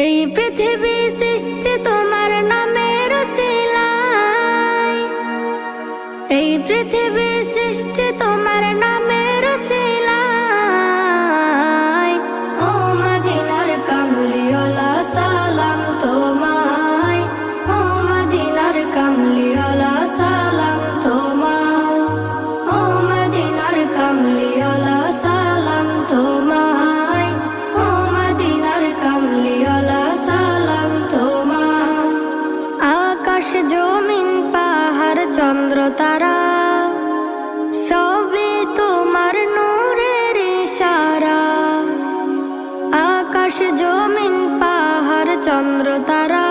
এই পৃথিবী সৃষ্টি তোমার নামের উসিলায়, এই পৃথিবী সৃষ্টি তোমার নামের উসিলায়। ও মদিনার কামলিওয়ালা সালাম তোমায়, ও মদিনার কামলিওয়ালা সালাম তোমায়, ও মদিনার কামলিওয়ালা সালাম তোমায়, ও মদিনার কামলিওয়ালা সালাম তোমায়। আকাশ জমিন পাহাড় চন্দ্র তারা সবই তোমার নূরের ইশারা। আকাশ জমিন পাহাড় চন্দ্র তারা